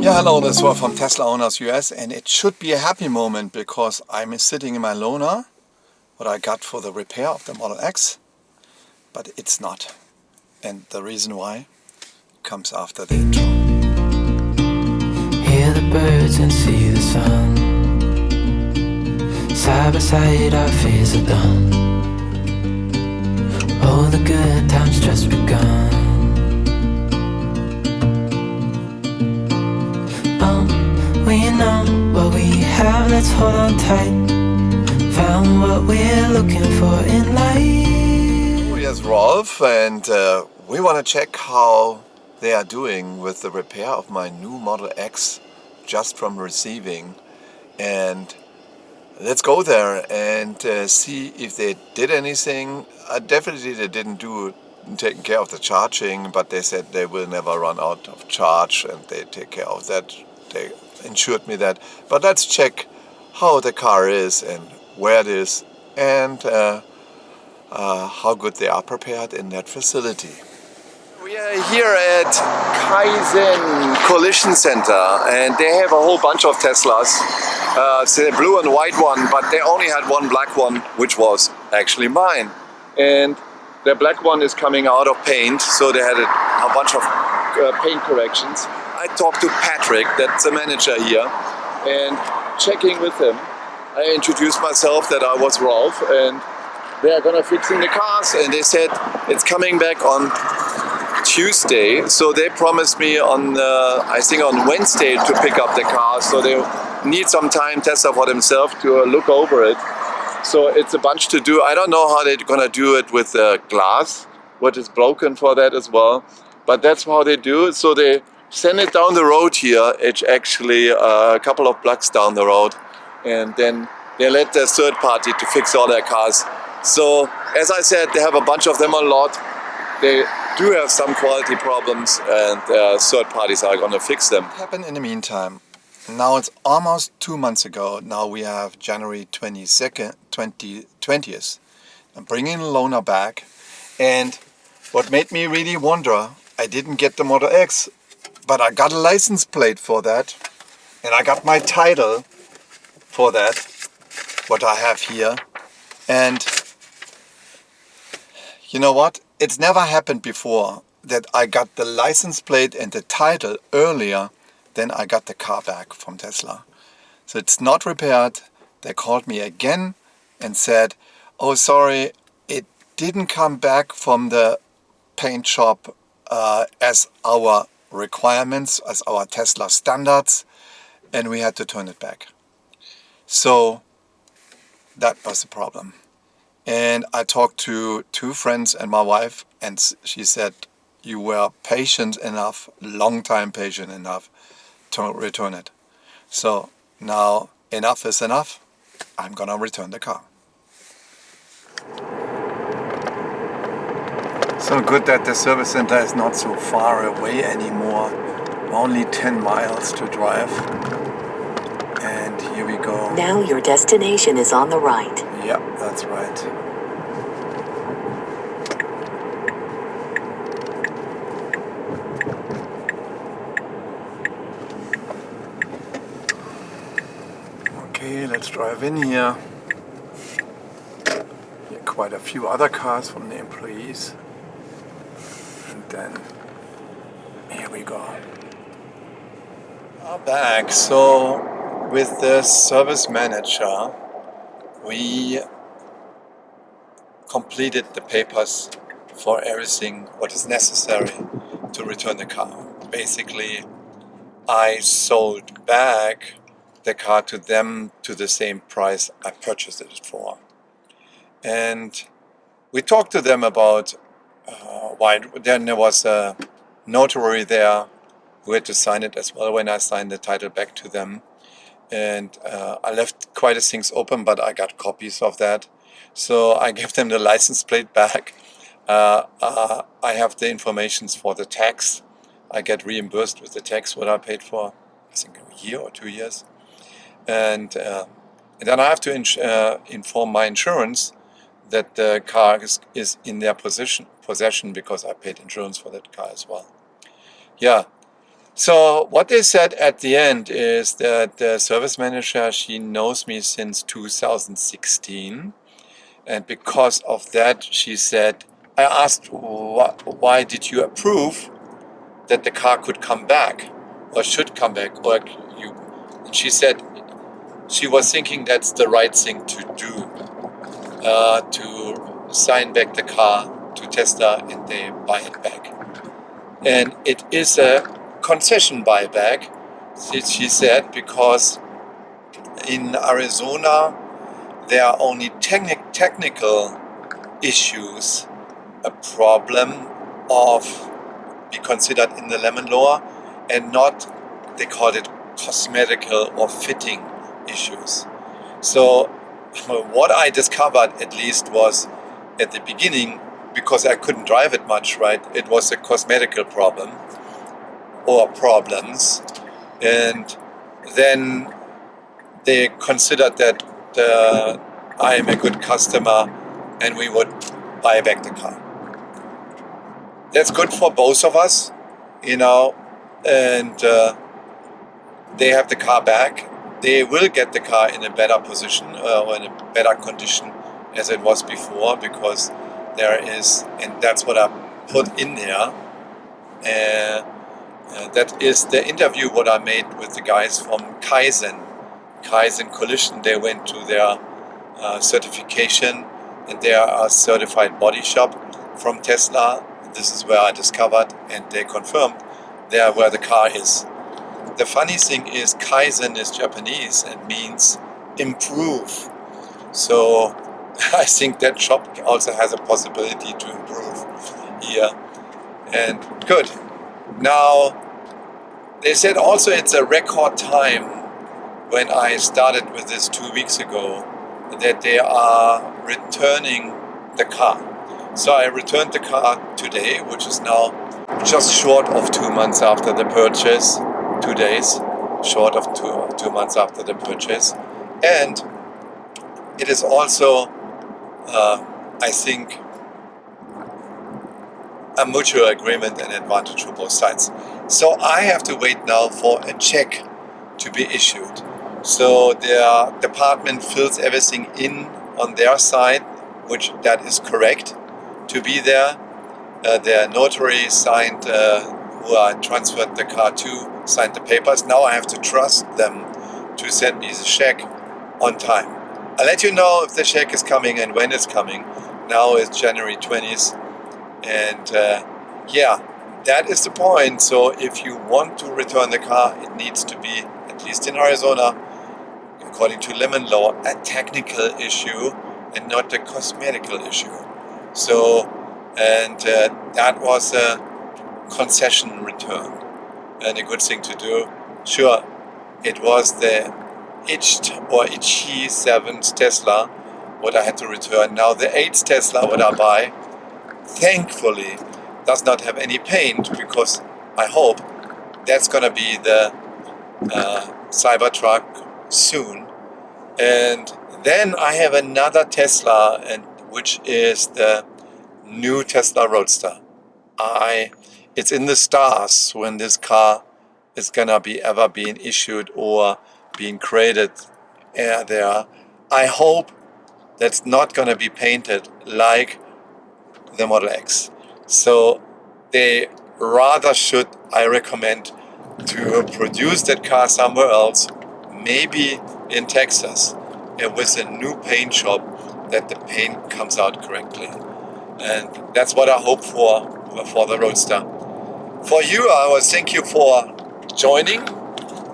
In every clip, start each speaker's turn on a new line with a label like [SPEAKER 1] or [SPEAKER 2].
[SPEAKER 1] Yeah, hello, this is Wolf from Tesla Owners US, and it should be a happy moment because I'm sitting in my loaner, what I got for the repair of the Model X, but it's not. And the reason why comes after the intro.
[SPEAKER 2] Hear the birds and see the sun. Side by side our fears are done. All the good times just begun. We know what we have, let's hold on tight. Found what we're looking for in life.
[SPEAKER 1] Oh, yes, Rolf, and we want to check how they are doing with the repair of my new Model X just from receiving. And let's go there and see if they did anything. Definitely they didn't do taking care of the charging, but they said they will never run out of charge and they take care of that. They ensured me that. But let's check how the car is and where it is and how good they are prepared in that facility. We are here at Kaizen Collision Center and they have a whole bunch of Teslas. So the blue and white one, but they only had one black one, which was actually mine. And the black one is coming out of paint, so they had a bunch of paint corrections. I talked to Patrick, that's the manager here, and checking with him, I introduced myself that I was Rolf, and they are gonna fixing the cars, and they said it's coming back on Tuesday, so they promised me on, I think on Wednesday to pick up the car, so they need some time, Tesla for themselves, to look over it. So it's a bunch to do. I don't know how they're gonna do it with the glass, what is broken for that as well, but that's how they do it. So they send it down the road here. It's actually a couple of blocks down the road, and then they let the third party to fix all their cars. So as I said, they have a bunch of them a lot. They do have some quality problems, and third parties are gonna fix them. What happened in the meantime? Now it's almost 2 months ago. Now we have January 22nd, 2020th. I'm bringing the loaner back, and what made me really wonder, I didn't get the Model X, but I got a license plate for that, and I got my title for that, what I have here. And you know what? It's never happened before that I got the license plate and the title earlier than I got the car back from Tesla. So it's not repaired. They called me again and said, oh sorry, it didn't come back from the paint shop as our requirements, as our Tesla standards, and we had to turn it back. So that was the problem. And I talked to two friends and my wife, and she said, you were patient enough, long time patient enough to return it. So now enough is enough. I'm gonna return the car. So good that the service center is not so far away anymore. Only 10 miles to drive. And here we go.
[SPEAKER 3] Now your destination is on the right.
[SPEAKER 1] Yep, that's right. Okay, let's drive in here. Here quite a few other cars from the employees. And then here we go. Are back. So with the service manager, we completed the papers for everything what is necessary to return the car. Basically, I sold back the car to them to the same price I purchased it for. And we talked to them about why. Then there was a notary there who had to sign it as well when I signed the title back to them. And I left quite a things open, but I got copies of that. So I gave them the license plate back. I have the informations for the tax. I get reimbursed with the tax what I paid for, I think a year or 2 years. And then I have to inform my insurance that the car is in their possession because I paid insurance for that car as well. Yeah, So what they said at the end is that the service manager, she knows me since 2016. And because of that, she said, I asked, why did you approve that the car could come back or should come back? And she said she was thinking that's the right thing to do, to sign back the car to Tesla and they buy it back. And it is a concession buyback, she said, because in Arizona there are only technical issues a problem of be considered in the lemon law, and not, they called it cosmetical or fitting issues. So what I discovered at least was at the beginning, because I couldn't drive it much, right? It was a cosmetical problem or problems, and then they considered that I am a good customer and we would buy back the car. That's good for both of us, and they have the car back. They will get the car in a better position or in a better condition as it was before, because there is, and that's what I put in there, that is the interview what I made with the guys from Kaizen Collision. They went to their certification, and they are a certified body shop from Tesla. This is where I discovered, and they confirmed there where the car is. The funny thing is, Kaizen is Japanese and means improve. So I think that shop also has a possibility to improve here. And good. Now, they said also it's a record time when I started with this 2 weeks ago, that they are returning the car. So I returned the car today, which is now just short of 2 months after the purchase. 2 days short of 2 months after the purchase. And it is also, I think, a mutual agreement and advantage for both sides. So I have to wait now for a check to be issued. So their department fills everything in on their side, which that is correct to be there. Their notary signed, who I transferred the car to, signed the papers. Now I have to trust them to send me the check on time. I'll let you know if the check is coming and when it's coming. Now it's January 20th. And yeah, that is the point. So if you want to return the car, it needs to be, at least in Arizona, according to lemon law, a technical issue and not a cosmetical issue. So, and that was a concession return and a good thing to do. Sure, it was the itchy 7th Tesla what I had to return. Now the 8th Tesla what I buy, thankfully, does not have any paint, because I hope that's gonna be the Cybertruck soon. And then I have another Tesla, and which is the new Tesla Roadster. It's in the stars when this car is gonna be ever being issued or being created there. I hope that's not gonna be painted like the Model X. So they rather should, I recommend, to produce that car somewhere else, maybe in Texas, with a new paint shop, that the paint comes out correctly. And that's what I hope for the Roadster. For you, I will thank you for joining,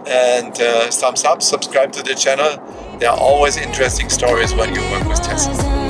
[SPEAKER 1] and thumbs up, subscribe to the channel. There are always interesting stories when you work with Tesla.